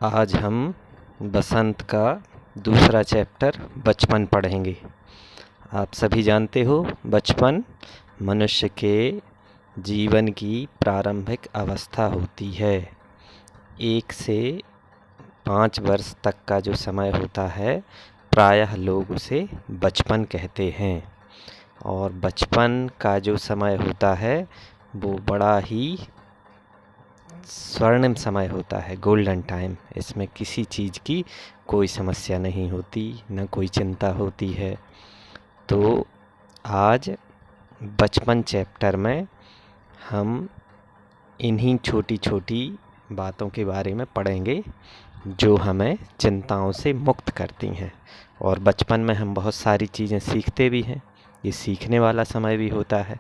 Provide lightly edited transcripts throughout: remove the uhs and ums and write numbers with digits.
आज हम बसंत का दूसरा चैप्टर बचपन पढ़ेंगे। आप सभी जानते हो बचपन मनुष्य के जीवन की प्रारंभिक अवस्था होती है। 1 से 5 वर्ष तक का जो समय होता है प्रायः लोग उसे बचपन कहते हैं। और बचपन का जो समय होता है वो बड़ा ही स्वर्णिम समय होता है, गोल्डन टाइम। इसमें किसी चीज़ की कोई समस्या नहीं होती, न कोई चिंता होती है। तो आज बचपन चैप्टर में हम इन्हीं छोटी छोटी बातों के बारे में पढ़ेंगे जो हमें चिंताओं से मुक्त करती हैं। और बचपन में हम बहुत सारी चीज़ें सीखते भी हैं, ये सीखने वाला समय भी होता है।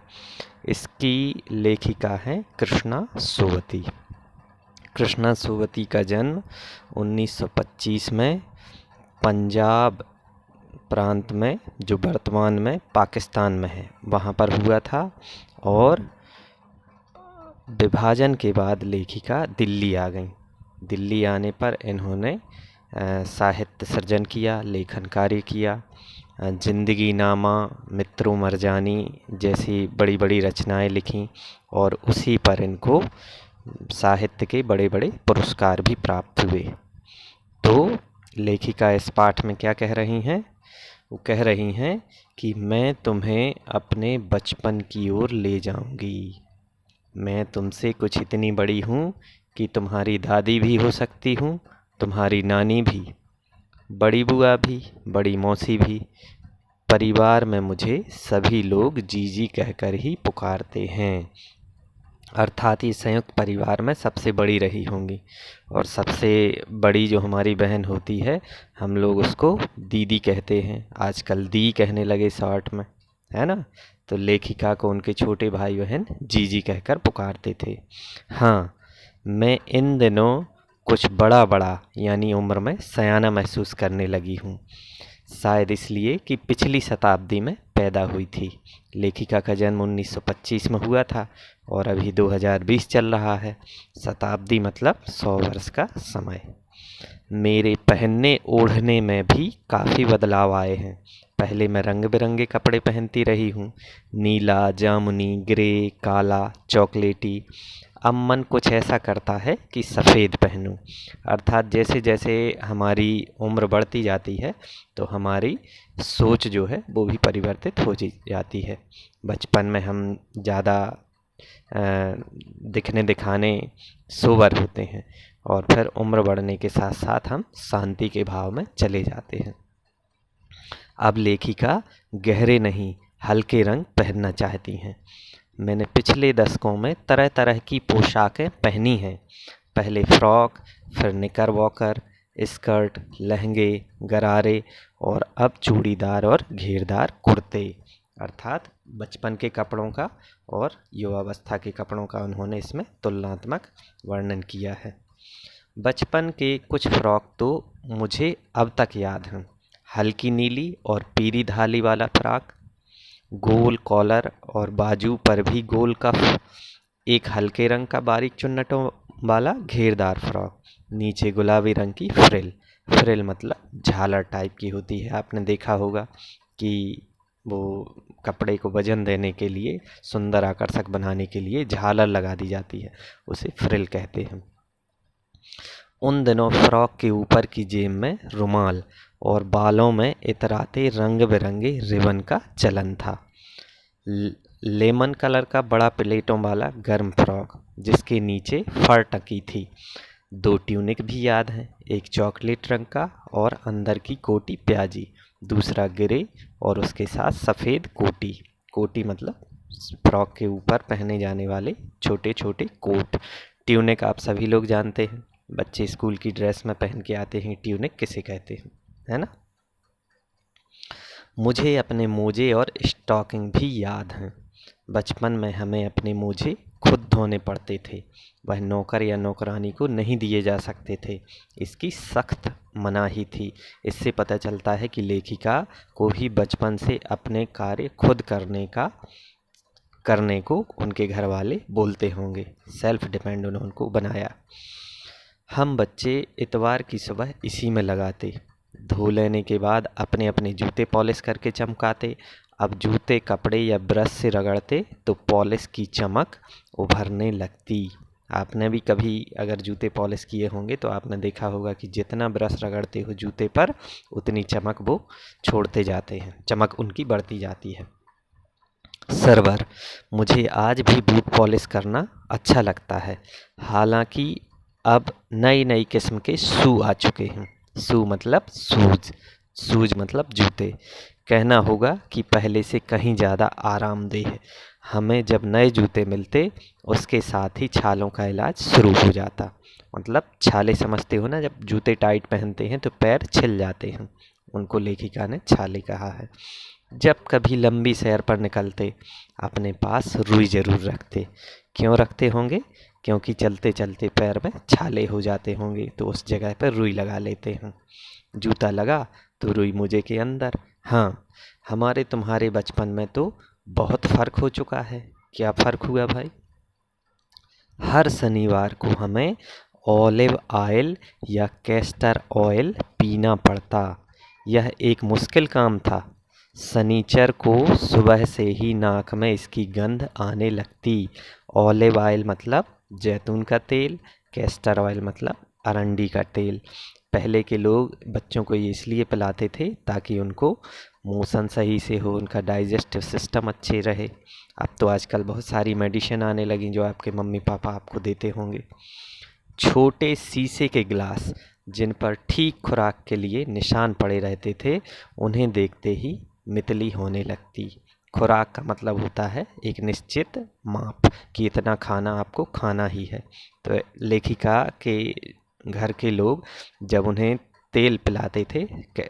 इसकी लेखिका है कृष्णा सोवती। कृष्णा सोवती का जन्म 1925 में पंजाब प्रांत में, जो वर्तमान में पाकिस्तान में है, वहाँ पर हुआ था। और विभाजन के बाद लेखिका दिल्ली आ गई। दिल्ली आने पर इन्होंने साहित्य सृजन किया, लेखन कार्य किया। जिंदगी नामा, मित्रों मरजानी जैसी बड़ी बड़ी रचनाएं लिखीं और उसी पर इनको साहित्य के बड़े बड़े पुरस्कार भी प्राप्त हुए। तो लेखिका इस पाठ में क्या कह रही हैं? वो कह रही हैं कि मैं तुम्हें अपने बचपन की ओर ले जाऊंगी। मैं तुमसे कुछ इतनी बड़ी हूँ कि तुम्हारी दादी भी हो सकती हूँ, तुम्हारी नानी भी, बड़ी बुआ भी, बड़ी मौसी भी। परिवार में मुझे सभी लोग जीजी कहकर ही पुकारते हैं। अर्थात ये संयुक्त परिवार में सबसे बड़ी रही होंगी। और सबसे बड़ी जो हमारी बहन होती है, हम लोग उसको दीदी कहते हैं। आजकल दी कहने लगे शॉर्ट में, है ना। तो लेखिका को उनके छोटे भाई बहन जीजी कहकर पुकारते थे। हाँ, मैं इन दिनों कुछ बड़ा बड़ा यानी उम्र में सयाना महसूस करने लगी हूँ। शायद इसलिए कि पिछली शताब्दी में पैदा हुई थी। लेखिका का जन्म 1925 में हुआ था और अभी 2020 चल रहा है। शताब्दी मतलब 100 वर्ष का समय। मेरे पहनने ओढ़ने में भी काफ़ी बदलाव आए हैं। पहले मैं रंग बिरंगे कपड़े पहनती रही हूँ, नीला, जामुनी, ग्रे, काला, चॉकलेटी। अब मन कुछ ऐसा करता है कि सफ़ेद पहनूं। अर्थात जैसे जैसे हमारी उम्र बढ़ती जाती है तो हमारी सोच जो है वो भी परिवर्तित हो जाती है। बचपन में हम ज़्यादा दिखने दिखाने सोबर होते हैं और फिर उम्र बढ़ने के साथ साथ हम शांति के भाव में चले जाते हैं। अब लेखिका गहरे नहीं हल्के रंग पहनना चाहती हैं। मैंने पिछले दशकों में तरह तरह की पोशाकें पहनी हैं। पहले फ्रॉक, फिर निकरवॉकर, स्कर्ट, लहंगे, गरारे और अब चूड़ीदार और घेरदार कुर्ते। अर्थात बचपन के कपड़ों का और युवावस्था के कपड़ों का उन्होंने इसमें तुलनात्मक वर्णन किया है। बचपन के कुछ फ्रॉक तो मुझे अब तक याद हैं। हल्की नीली और पीली धाली वाला फ्रॉक, गोल कॉलर और बाजू पर भी गोल कफ, एक हल्के रंग का बारीक चुन्नटों वाला घेरदार फ्रॉक, नीचे गुलाबी रंग की फ्रिल। फ्रिल मतलब झालर टाइप की होती है। आपने देखा होगा कि वो कपड़े को वजन देने के लिए, सुंदर आकर्षक बनाने के लिए झालर लगा दी जाती है, उसे फ्रिल कहते हैं। उन दिनों फ्रॉक के ऊपर की जेब में रुमाल और बालों में इतराते रंग बिरंगे रिबन का चलन था। लेमन कलर का बड़ा प्लेटों वाला गर्म फ्रॉक जिसके नीचे फर टकी थी। 2 ट्यूनिक भी याद हैं, एक चॉकलेट रंग का और अंदर की कोटी प्याजी, दूसरा ग्रे और उसके साथ सफ़ेद कोटी। कोटी मतलब फ्रॉक के ऊपर पहने जाने वाले छोटे छोटे कोट। ट्यूनिक आप सभी लोग जानते हैं, बच्चे स्कूल की ड्रेस में पहन के आते हैं, ट्यूनिक किसे कहते हैं, है ना। मुझे अपने मोजे और स्टॉकिंग भी याद हैं। बचपन में हमें अपने मोजे खुद धोने पड़ते थे। वह नौकर या नौकरानी को नहीं दिए जा सकते थे, इसकी सख्त मनाही थी। इससे पता चलता है कि लेखिका को भी बचपन से अपने कार्य खुद करने को उनके घर वाले बोलते होंगे। सेल्फ डिपेंड उन्होंने बनाया। हम बच्चे इतवार की सुबह इसी में लगाते, धो लेने के बाद अपने अपने जूते पॉलिश करके चमकाते। अब जूते कपड़े या ब्रश से रगड़ते तो पॉलिश की चमक उभरने लगती। आपने भी कभी अगर जूते पॉलिश किए होंगे तो आपने देखा होगा कि जितना ब्रश रगड़ते हो जूते पर उतनी चमक वो छोड़ते जाते हैं, चमक उनकी बढ़ती जाती है। सर्वर, मुझे आज भी बूट पॉलिश करना अच्छा लगता है। हालांकि अब नई नई किस्म के शू आ चुके हैं। शू मतलब शूज, शूज मतलब जूते। कहना होगा कि पहले से कहीं ज़्यादा आरामदेह है। हमें जब नए जूते मिलते उसके साथ ही छालों का इलाज शुरू हो जाता। मतलब छाले समझते हो ना, जब जूते टाइट पहनते हैं तो पैर छिल जाते हैं, उनको लेखिका ने छाले कहा है। जब कभी लंबी सैर पर निकलते अपने पास रुई ज़रूर रखते। क्यों रखते होंगे? क्योंकि चलते चलते पैर में छाले हो जाते होंगे तो उस जगह पर रुई लगा लेते हैं। जूता लगा तो रुई मोजे के अंदर। हाँ, हमारे तुम्हारे बचपन में तो बहुत फ़र्क हो चुका है। क्या फ़र्क हुआ भाई? हर शनिवार को हमें ऑलिव ऑयल या कैस्टर ऑयल पीना पड़ता। यह एक मुश्किल काम था। शनिचर को सुबह से ही नाक में इसकी गंध आने लगती। ऑलिव ऑयल मतलब जैतून का तेल, कैस्टर ऑयल मतलब अरंडी का तेल। पहले के लोग बच्चों को ये इसलिए पिलाते थे ताकि उनको मोशन सही से हो, उनका डाइजेस्टिव सिस्टम अच्छे रहे। अब तो आजकल बहुत सारी मेडिसिन आने लगी जो आपके मम्मी पापा आपको देते होंगे। छोटे शीशे के गिलास जिन पर ठीक खुराक के लिए निशान पड़े रहते थे, उन्हें देखते ही मितली होने लगती। खुराक का मतलब होता है एक निश्चित माप कि इतना खाना आपको खाना ही है। तो लेखिका के घर के लोग जब उन्हें तेल पिलाते थे,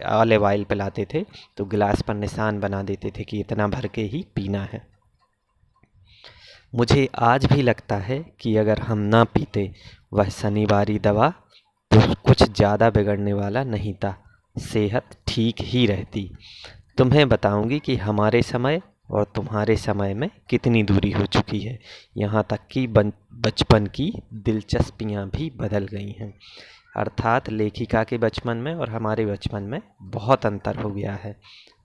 ऑलिव ऑयल पिलाते थे, तो गिलास पर निशान बना देते थे कि इतना भर के ही पीना है। मुझे आज भी लगता है कि अगर हम ना पीते वह शनिवारी दवा तो कुछ ज़्यादा बिगड़ने वाला नहीं था, सेहत ठीक ही रहती। तुम्हें बताऊंगी कि हमारे समय और तुम्हारे समय में कितनी दूरी हो चुकी है। यहाँ तक कि बचपन की दिलचस्पियाँ भी बदल गई हैं। अर्थात लेखिका के बचपन में और हमारे बचपन में बहुत अंतर हो गया है।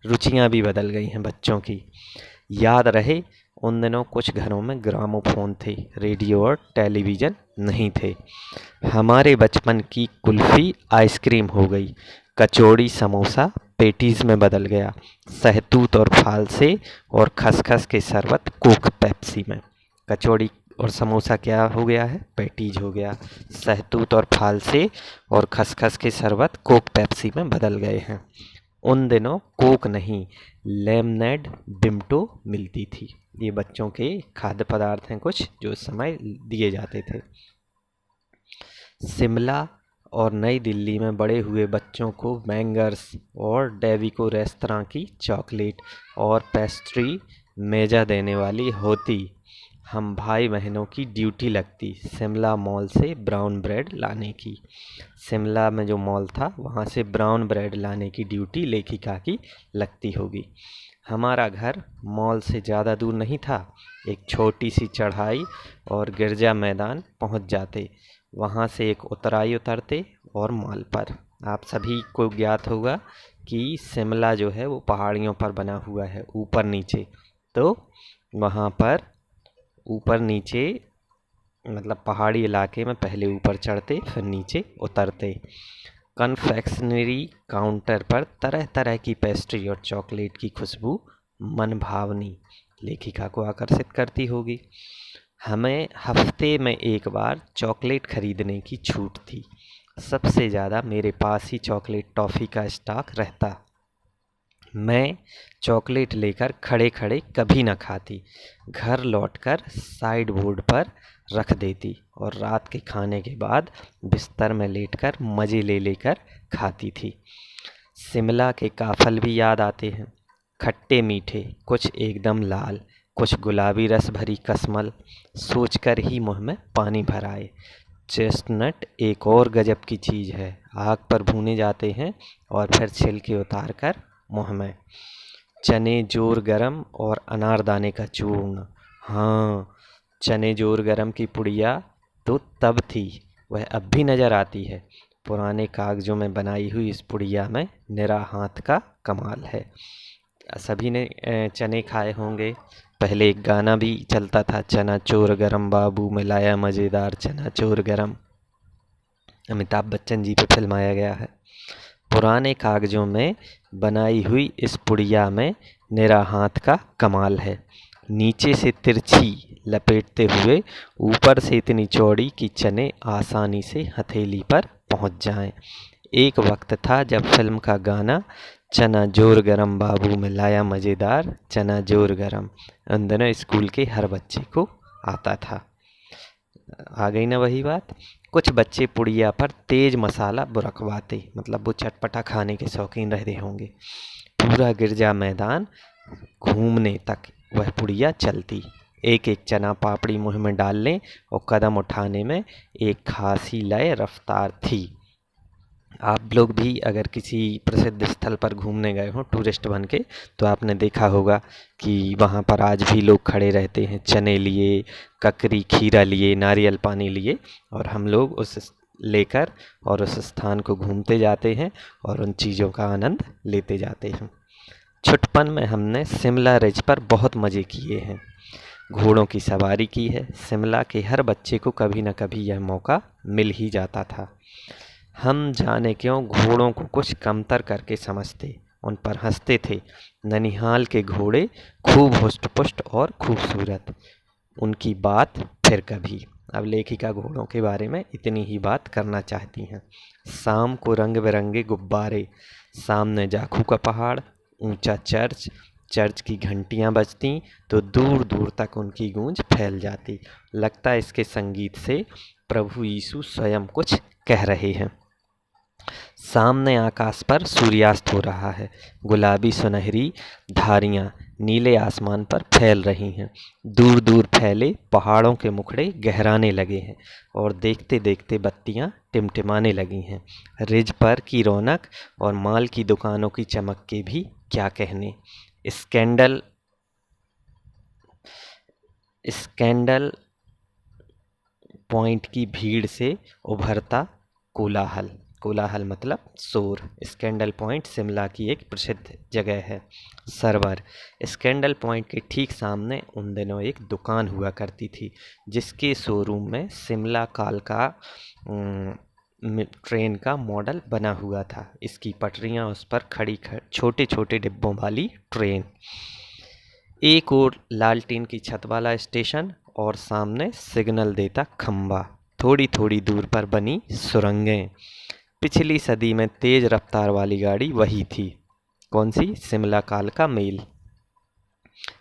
रुचियाँ भी बदल गई हैं बच्चों की। याद रहे, उन दिनों कुछ घरों में ग्रामोफोन थे, रेडियो और टेलीविज़न नहीं थे। हमारे बचपन की कुल्फ़ी आइसक्रीम हो गई, कचौड़ी समोसा पेटीज़ में बदल गया, सहतूत और फाल से और खसखस के शरबत कोक पेप्सी में। कचौड़ी और समोसा क्या हो गया है? पेटीज हो गया। सहतूत और फाल से और खसखस के शरबत कोक पेप्सी में बदल गए हैं। उन दिनों कोक नहीं, लेमनेड बिमटो मिलती थी। ये बच्चों के खाद्य पदार्थ हैं कुछ जो उस समय दिए जाते थे। शिमला और नई दिल्ली में बड़े हुए बच्चों को बैंगर्स और डेविको रेस्तरां की चॉकलेट और पेस्ट्री मेजा देने वाली होती। हम भाई बहनों की ड्यूटी लगती शिमला मॉल से ब्राउन ब्रेड लाने की। शिमला में जो मॉल था वहाँ से ब्राउन ब्रेड लाने की ड्यूटी लेखिका की लगती होगी। हमारा घर मॉल से ज़्यादा दूर नहीं था। एक छोटी सी चढ़ाई और गिरजा मैदान पहुँच जाते। वहाँ से एक उतराई उतरते और मॉल पर। आप सभी को ज्ञात होगा कि शिमला जो है वो पहाड़ियों पर बना हुआ है, ऊपर नीचे। तो वहाँ पर ऊपर नीचे मतलब पहाड़ी इलाके में पहले ऊपर चढ़ते फिर नीचे उतरते। कन्फेक्शनरी काउंटर पर तरह तरह की पेस्ट्री और चॉकलेट की खुशबू मन भावनी लेखिका को आकर्षित करती होगी। हमें हफ्ते में एक बार चॉकलेट खरीदने की छूट थी। सबसे ज़्यादा मेरे पास ही चॉकलेट टॉफ़ी का स्टॉक रहता। मैं चॉकलेट लेकर खड़े खड़े कभी न खाती, घर लौटकर साइड बोर्ड पर रख देती और रात के खाने के बाद बिस्तर में लेटकर मज़े ले लेकर खाती थी। शिमला के काफ़ल भी याद आते हैं, खट्टे मीठे, कुछ एकदम लाल, कुछ गुलाबी रस भरी कसमल, सोचकर ही मुँह में पानी भर आए। चेस्टनट एक और गजब की चीज़ है, आग पर भूने जाते हैं और फिर छिलके उतार कर मुँह में। चने जोर गरम और अनारदाने का चूर्ण। हाँ, चने जोर गरम की पुड़िया तो तब थी वह अब भी नज़र आती है। पुराने कागजों में बनाई हुई इस पुड़िया में निरा हाथ का कमाल है। सभी ने चने खाए होंगे। पहले एक गाना भी चलता था, चना चोर गरम बाबू मिलाया मज़ेदार चना चोर गरम। अमिताभ बच्चन जी पे फिल्माया गया है। पुराने कागजों में बनाई हुई इस पुड़िया में निरा हाथ का कमाल है। नीचे से तिरछी लपेटते हुए ऊपर से इतनी चौड़ी कि चने आसानी से हथेली पर पहुंच जाएं। एक वक्त था जब फिल्म का गाना चना जोर गरम बाबू में लाया मज़ेदार चना जोर गरम उन दिनों स्कूल के हर बच्चे को आता था। आ गई ना वही बात। कुछ बच्चे पुड़िया पर तेज मसाला बुरकवाते, मतलब वो चटपटा खाने के शौकीन रहते होंगे। पूरा गिरजा मैदान घूमने तक वह पुड़िया चलती। एक एक चना पापड़ी मुंह में डालने और कदम उठाने में एक खासी लय रफ्तार थी। आप लोग भी अगर किसी प्रसिद्ध स्थल पर घूमने गए हों टूरिस्ट बन के, तो आपने देखा होगा कि वहाँ पर आज भी लोग खड़े रहते हैं चने लिए, ककरी खीरा लिए, नारियल पानी लिए, और हम लोग उस लेकर और उस स्थान को घूमते जाते हैं और उन चीज़ों का आनंद लेते जाते हैं। छुटपन में हमने शिमला रिज पर बहुत मज़े किए हैं। घोड़ों की सवारी की है। शिमला के हर बच्चे को कभी न कभी यह मौका मिल ही जाता था। हम जाने क्यों घोड़ों को कुछ कमतर करके समझते, उन पर हंसते थे। ननिहाल के घोड़े खूब हुष्ट-पुष्ट और खूबसूरत। उनकी बात फिर कभी। अब लेखिका घोड़ों के बारे में इतनी ही बात करना चाहती हैं। शाम को रंग बिरंगे गुब्बारे, सामने जाखू का पहाड़, ऊंचा चर्च, चर्च की घंटियां बजती तो दूर दूर तक उनकी गूंज फैल जाती। लगता है इसके संगीत से प्रभु यीशु स्वयं कुछ कह रहे हैं। सामने आकाश पर सूर्यास्त हो रहा है। गुलाबी सुनहरी धारियां नीले आसमान पर फैल रही हैं। दूर दूर फैले पहाड़ों के मुखड़े गहराने लगे हैं और देखते देखते बत्तियां टिमटिमाने लगी हैं। रिज पर की रौनक और माल की दुकानों की चमक के भी क्या कहने। स्कैंडल स्कैंडल पॉइंट की भीड़ से उभरता कोलाहल, कोलाहल मतलब शोर। स्कैंडल पॉइंट शिमला की एक प्रसिद्ध जगह है। सरवर, स्कैंडल पॉइंट के ठीक सामने उन दिनों एक दुकान हुआ करती थी जिसके शोरूम में शिमला काल का ट्रेन का मॉडल बना हुआ था। इसकी पटरियां, उस पर खड़ी छोटे छोटे डिब्बों वाली ट्रेन। एक और लालटीन की छत वाला स्टेशन और सामने सिग्नल देता खंबा। थोड़ी थोड़ी दूर पर बनी सुरंगें। पिछली सदी में तेज रफ्तार वाली गाड़ी वही थी। कौन सी? शिमला काल का मेल।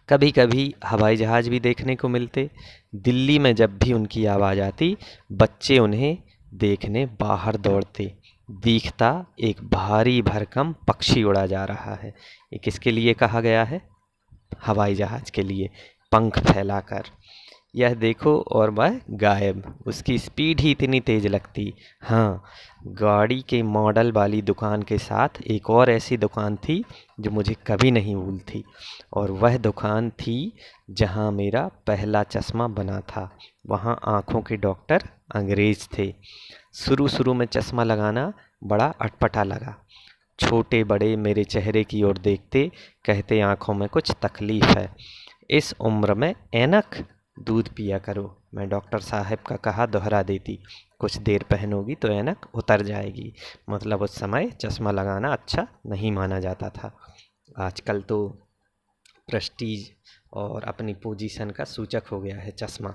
कभी कभी हवाई जहाज भी देखने को मिलते। दिल्ली में जब भी उनकी आवाज़ आती, बच्चे उन्हें देखने बाहर दौड़ते। दिखता एक भारी भरकम पक्षी उड़ा जा रहा है। ये किसके लिए कहा गया है? हवाई जहाज के लिए, पंख फैलाकर। यह देखो और वह गायब। उसकी स्पीड ही इतनी तेज लगती। हाँ, गाड़ी के मॉडल वाली दुकान के साथ एक और ऐसी दुकान थी जो मुझे कभी नहीं भूलती, और वह दुकान थी जहाँ मेरा पहला चश्मा बना था। वहाँ आँखों के डॉक्टर अंग्रेज थे। शुरू शुरू में चश्मा लगाना बड़ा अटपटा लगा। छोटे बड़े मेरे चेहरे की ओर देखते, कहते आँखों में कुछ तकलीफ है। इस उम्र में ऐनक? दूध पिया करो, मैं डॉक्टर साहब का कहा दोहरा देती। कुछ देर पहनोगी तो ऐनक उतर जाएगी। मतलब उस समय चश्मा लगाना अच्छा नहीं माना जाता था। आजकल तो प्रेस्टीज और अपनी पोजीशन का सूचक हो गया है चश्मा।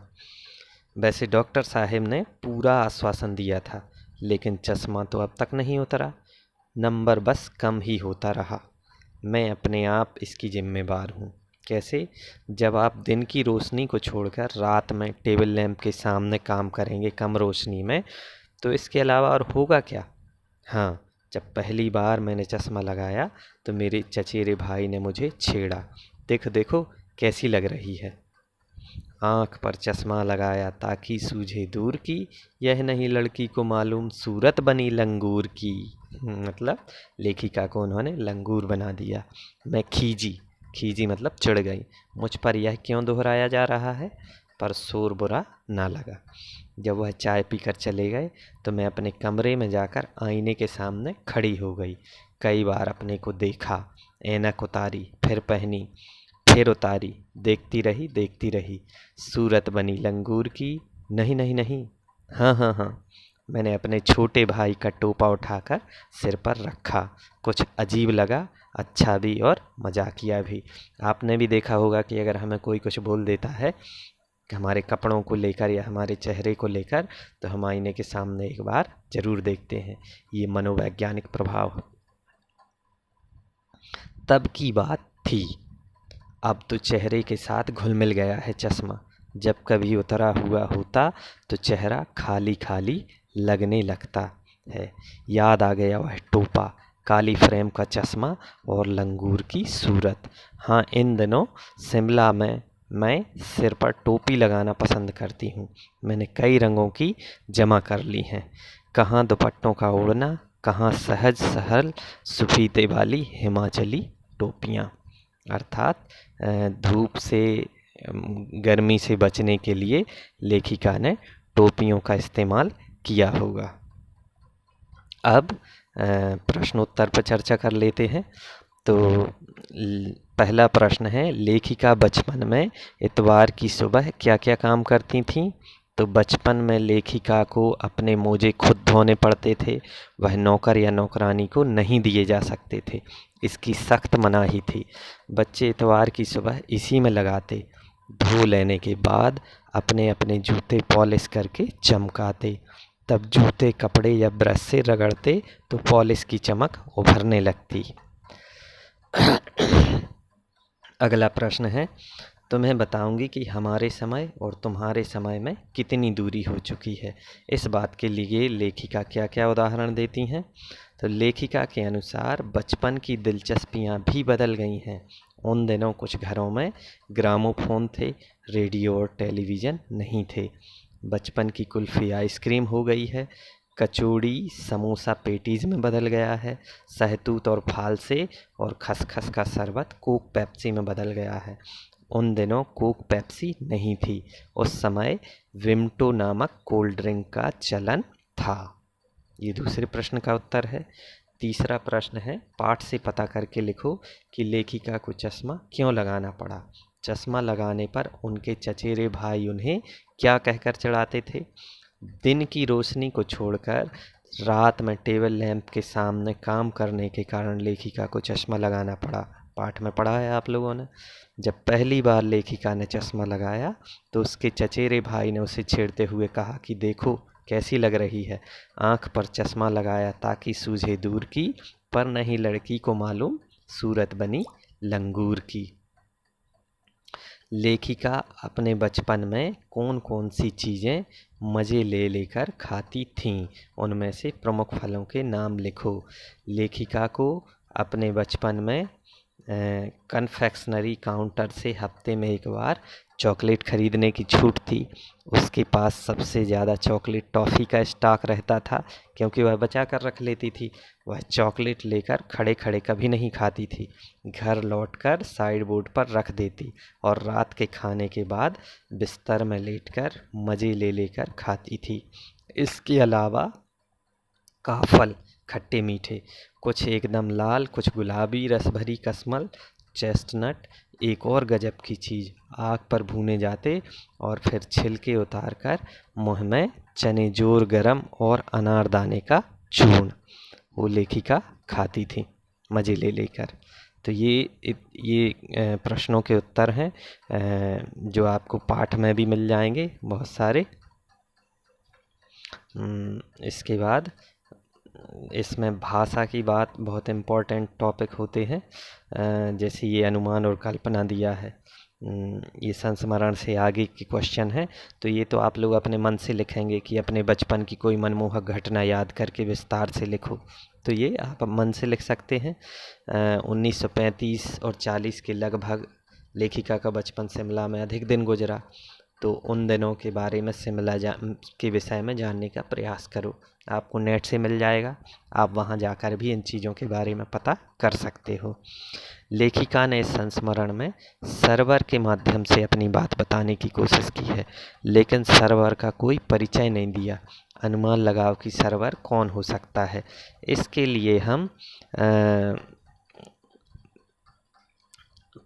वैसे डॉक्टर साहब ने पूरा आश्वासन दिया था, लेकिन चश्मा तो अब तक नहीं उतरा। नंबर बस कम ही होता रहा। मैं अपने आप इसकी जिम्मेवार हूँ। कैसे? जब आप दिन की रोशनी को छोड़कर रात में टेबल लैंप के सामने काम करेंगे कम रोशनी में, तो इसके अलावा और होगा क्या? हाँ, जब पहली बार मैंने चश्मा लगाया तो मेरे चचेरे भाई ने मुझे छेड़ा, देखो देखो कैसी लग रही है। आँख पर चश्मा लगाया ताकि सूझे दूर की, यह नहीं लड़की को मालूम सूरत बनी लंगूर की। मतलब लेखिका को उन्होंने लंगूर बना दिया। मैं खीजी, खीजी मतलब चिढ़ गई। मुझ पर यह क्यों दोहराया जा रहा है? पर शोर बुरा ना लगा। जब वह चाय पीकर चले गए तो मैं अपने कमरे में जाकर आईने के सामने खड़ी हो गई। कई बार अपने को देखा, ऐनक उतारी, फिर पहनी, फिर उतारी, देखती रही। सूरत बनी लंगूर की। नहीं नहीं नहीं, हाँ हाँ हाँ। मैंने अपने छोटे भाई का टोपा उठाकर सिर पर रखा। कुछ अजीब लगा, अच्छा भी और मजाकिया भी। आपने भी देखा होगा कि अगर हमें कोई कुछ बोल देता है कि हमारे कपड़ों को लेकर या हमारे चेहरे को लेकर, तो हम आईने के सामने एक बार जरूर देखते हैं। ये मनोवैज्ञानिक प्रभाव तब की बात थी। अब तो चेहरे के साथ घुल मिल गया है चश्मा। जब कभी उतरा हुआ होता तो चेहरा खाली खाली लगने लगता है। याद आ गया वह टोपा, काली फ्रेम का चश्मा और लंगूर की सूरत। हाँ, इन दिनों शिमला में मैं सिर पर टोपी लगाना पसंद करती हूँ। मैंने कई रंगों की जमा कर ली हैं। कहाँ दुपट्टों का ओढ़ना, कहाँ सहज सहल सुफीते वाली हिमाचली टोपियाँ। अर्थात धूप से, गर्मी से बचने के लिए लेखिका ने टोपियों का इस्तेमाल किया होगा। अब प्रश्नोत्तर पर चर्चा कर लेते हैं। तो पहला प्रश्न है, लेखिका बचपन में इतवार की सुबह क्या क्या काम करती थीं? तो बचपन में लेखिका को अपने मोजे खुद धोने पड़ते थे। वह नौकर या नौकरानी को नहीं दिए जा सकते थे, इसकी सख्त मनाही थी। बच्चे इतवार की सुबह इसी में लगाते। धो लेने के बाद अपने अपने जूते पॉलिश करके चमकाते। तब जूते कपड़े या ब्रश से रगड़ते तो पॉलिश की चमक उभरने लगती। अगला प्रश्न है, तो मैं बताऊंगी कि हमारे समय और तुम्हारे समय में कितनी दूरी हो चुकी है। इस बात के लिए लेखिका क्या क्या उदाहरण देती हैं? तो लेखिका के अनुसार बचपन की दिलचस्पियां भी बदल गई हैं। उन दिनों कुछ घरों में ग्रामोफोन थे, रेडियो और टेलीविज़न नहीं थे। बचपन की कुल्फ़ी आइसक्रीम हो गई है। कचौड़ी समोसा पेटीज़ में बदल गया है। सहतूत और फालसे और खसखस का शरबत कोक पेप्सी में बदल गया है। उन दिनों कोक पेप्सी नहीं थी। उस समय विम्टो नामक कोल्ड ड्रिंक का चलन था। ये दूसरे प्रश्न का उत्तर है। तीसरा प्रश्न है, पाठ से पता करके लिखो कि लेखिका को चश्मा क्यों लगाना पड़ा। चश्मा लगाने पर उनके चचेरे भाई उन्हें क्या कहकर चढ़ाते थे? दिन की रोशनी को छोड़कर रात में टेबल लैंप के सामने काम करने के कारण लेखिका को चश्मा लगाना पड़ा। पाठ में पढ़ा है आप लोगों ने। जब पहली बार लेखिका ने चश्मा लगाया तो उसके चचेरे भाई ने उसे छेड़ते हुए कहा कि देखो कैसी लग रही है। आंख पर चश्मा लगाया ताकि सूझे दूर की, पर नहीं लड़की को मालूम सूरत बनी लंगूर की। लेखिका अपने बचपन में कौन कौन सी चीज़ें मज़े ले लेकर खाती थीं? उनमें से प्रमुख फलों के नाम लिखो। लेखिका को अपने बचपन में कन्फेक्शनरी काउंटर से हफ्ते में एक बार चॉकलेट ख़रीदने की छूट थी। उसके पास सबसे ज़्यादा चॉकलेट टॉफ़ी का स्टॉक रहता था, क्योंकि वह बचा कर रख लेती थी। वह चॉकलेट लेकर खड़े खड़े कभी नहीं खाती थी, घर लौटकर साइड बोर्ड पर रख देती और रात के खाने के बाद बिस्तर में लेटकर मज़े ले लेकर खाती थी। इसके अलावा काफ़ल खट्टे मीठे, कुछ एकदम लाल, कुछ गुलाबी, रस भरी कसमल, चेस्टनट, एक और गजब की चीज़, आग पर भूने जाते और फिर छिलके उतार कर मुँह में चने जोर गरम और अनारदाने का चूर्ण, वो लेखिका खाती थी मज़े ले लेकर। तो ये प्रश्नों के उत्तर हैं जो आपको पाठ में भी मिल जाएंगे बहुत सारे। इसके बाद इसमें भाषा की बात बहुत इम्पोर्टेंट टॉपिक होते हैं। जैसे ये अनुमान और कल्पना दिया है, ये संस्मरण से आगे के क्वेश्चन है। तो ये तो आप लोग अपने मन से लिखेंगे कि अपने बचपन की कोई मनमोहक घटना याद करके विस्तार से लिखो। तो ये आप मन से लिख सकते हैं। 1935 और 40 के लगभग लेखिका का बचपन शिमला में अधिक दिन गुजरा। तो उन दिनों के बारे में के विषय में जानने का प्रयास करो। आपको नेट से मिल जाएगा, आप वहाँ जाकर भी इन चीज़ों के बारे में पता कर सकते हो। लेखिका ने इस संस्मरण में सर्वर के माध्यम से अपनी बात बताने की कोशिश की है, लेकिन सर्वर का कोई परिचय नहीं दिया। अनुमान लगाओ कि सर्वर कौन हो सकता है। इसके लिए हम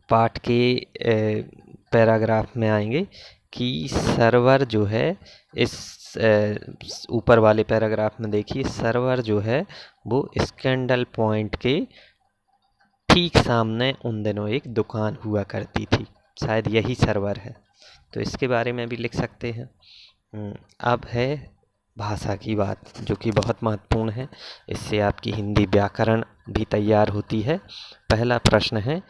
पाठ के पैराग्राफ में आएंगे कि सर्वर जो है, इस ऊपर वाले पैराग्राफ में देखिए, सर्वर जो है वो स्कैंडल पॉइंट के ठीक सामने उन दिनों एक दुकान हुआ करती थी, शायद यही सर्वर है, तो इसके बारे में भी लिख सकते हैं। अब है भाषा की बात, जो कि बहुत महत्वपूर्ण है। इससे आपकी हिंदी व्याकरण भी तैयार होती है। पहला प्रश्न है,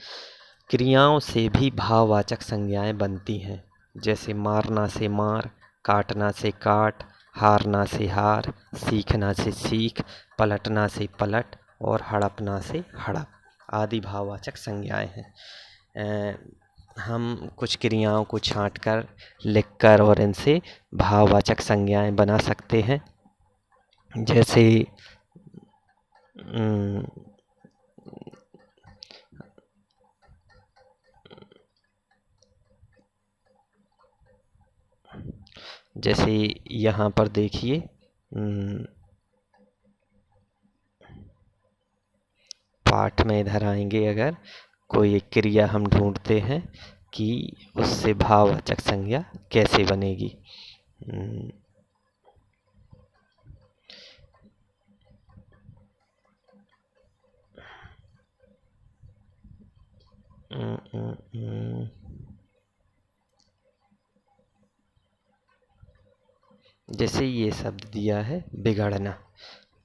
क्रियाओं से भी भाववाचक संज्ञाएं बनती हैं, जैसे मारना से मार, काटना से काट, हारना से हार, सीखना से सीख, पलटना से पलट और हड़पना से हड़प आदि भाववाचक संज्ञाएं हैं। हम कुछ क्रियाओं को छांटकर, लिखकर और इनसे भाववाचक संज्ञाएं बना सकते हैं। जैसे जैसे यहाँ पर देखिए, पाठ में इधर आएंगे, अगर कोई एक क्रिया हम ढूंढते हैं कि उससे भाववाचक संज्ञा कैसे बनेगी। जैसे ये शब्द दिया है बिगड़ना,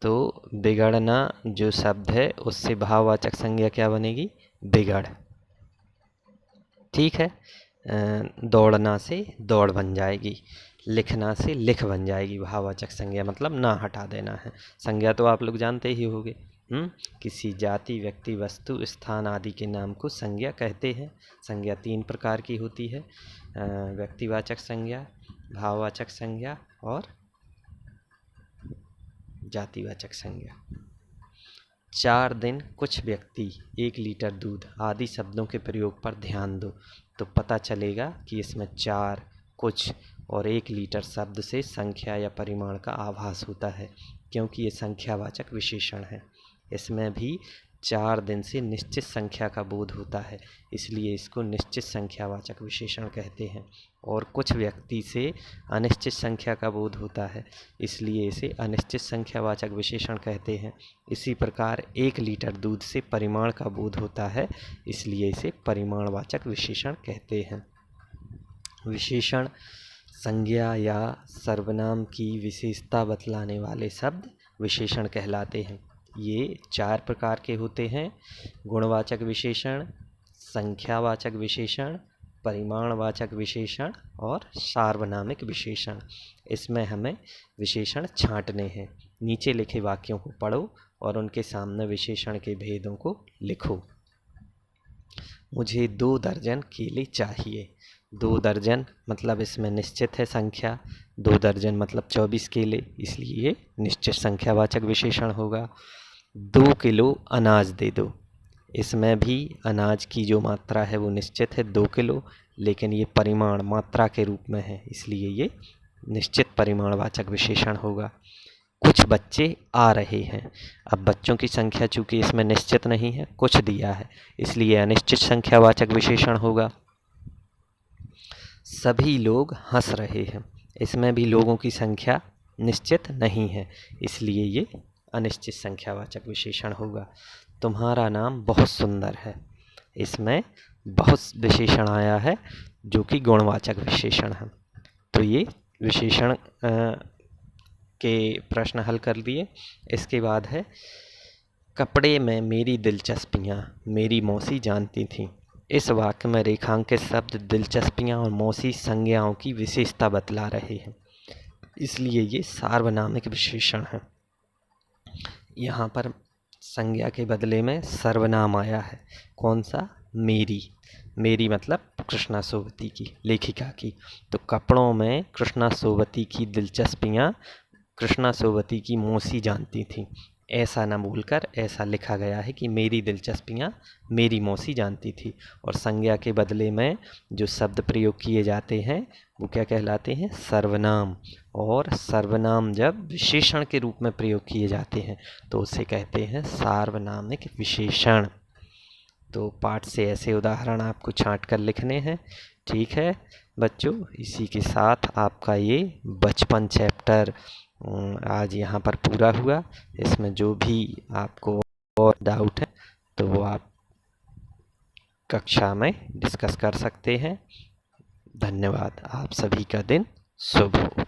तो बिगड़ना जो शब्द है उससे भाववाचक संज्ञा क्या बनेगी? बिगड़। ठीक है। दौड़ना से दौड़ बन जाएगी, लिखना से लिख बन जाएगी। भाववाचक संज्ञा मतलब ना हटा देना है। संज्ञा तो आप लोग जानते ही होंगे। किसी जाति, व्यक्ति, वस्तु, स्थान आदि के नाम को संज्ञा कहते हैं। संज्ञा 3 प्रकार की होती है, व्यक्तिवाचक संज्ञा, भाववाचक संज्ञा और जातिवाचक संज्ञा। 4 दिन, कुछ व्यक्ति, 1 लीटर दूध आदि शब्दों के प्रयोग पर ध्यान दो तो पता चलेगा कि इसमें 4, कुछ और 1 लीटर शब्द से संख्या या परिमाण का आभास होता है, क्योंकि ये संख्यावाचक विशेषण है। इसमें भी 4 दिन से निश्चित संख्या का बोध होता है, इसलिए इसको निश्चित संख्यावाचक विशेषण कहते हैं। और कुछ व्यक्ति से अनिश्चित संख्या का बोध होता है, इसलिए इसे अनिश्चित संख्यावाचक विशेषण कहते हैं। इसी प्रकार 1 लीटर दूध से परिमाण का बोध होता है, इसलिए इसे परिमाणवाचक विशेषण कहते हैं। विशेषण संज्ञा या सर्वनाम की विशेषता बतलाने वाले शब्द विशेषण कहलाते हैं। ये 4 प्रकार के होते हैं: गुणवाचक विशेषण, संख्यावाचक विशेषण, परिमाणवाचक विशेषण और सार्वनामिक विशेषण। इसमें हमें विशेषण छांटने हैं। नीचे लिखे वाक्यों को पढ़ो और उनके सामने विशेषण के भेदों को लिखो। मुझे 2 दर्जन केले चाहिए। 2 दर्जन मतलब इसमें निश्चित है संख्या, 2 दर्जन मतलब 24 केले, इसलिए ये निश्चित संख्यावाचक विशेषण होगा। 2 किलो अनाज दे दो, इसमें भी अनाज की जो मात्रा है वो निश्चित है 2 किलो, लेकिन ये परिमाण मात्रा के रूप में है, इसलिए ये निश्चित परिमाणवाचक विशेषण होगा। कुछ बच्चे आ रहे हैं, अब बच्चों की संख्या चूंकि इसमें निश्चित नहीं है, कुछ दिया है, इसलिए अनिश्चित संख्यावाचक विशेषण होगा। सभी लोग हंस रहे हैं, इसमें भी लोगों की संख्या निश्चित नहीं है, इसलिए ये अनिश्चित संख्यावाचक विशेषण होगा। तुम्हारा नाम बहुत सुंदर है, इसमें बहुत विशेषण आया है जो कि गुणवाचक विशेषण है। तो ये विशेषण के प्रश्न हल कर लिए। इसके बाद है, कपड़े में मेरी दिलचस्पियाँ मेरी मौसी जानती थीं। इस वाक्य में रेखांकित शब्द दिलचस्पियाँ और मौसी संज्ञाओं की विशेषता बतला रहे हैं, इसलिए ये सार्वनामिक विशेषण है। यहाँ पर संज्ञा के बदले में सर्वनाम आया है। कौन सा? मेरी। मेरी मतलब कृष्णा सोबती की, लेखिका की। तो कपड़ों में कृष्णा सोबती की दिलचस्पियाँ कृष्णा सोबती की मौसी जानती थी। ऐसा न बोलकर ऐसा लिखा गया है कि मेरी दिलचस्पियाँ मेरी मौसी जानती थी। और संज्ञा के बदले में जो शब्द प्रयोग किए जाते हैं वो क्या कहलाते हैं? सर्वनाम। और सर्वनाम जब विशेषण के रूप में प्रयोग किए जाते हैं तो उसे कहते हैं सार्वनामिक विशेषण। तो पाठ से ऐसे उदाहरण आपको छांट कर लिखने हैं। ठीक है बच्चों, इसी के साथ आपका ये बचपन चैप्टर आज यहाँ पर पूरा हुआ। इसमें जो भी आपको और डाउट है तो वो आप कक्षा में डिस्कस कर सकते हैं। धन्यवाद। आप सभी का दिन शुभ हो।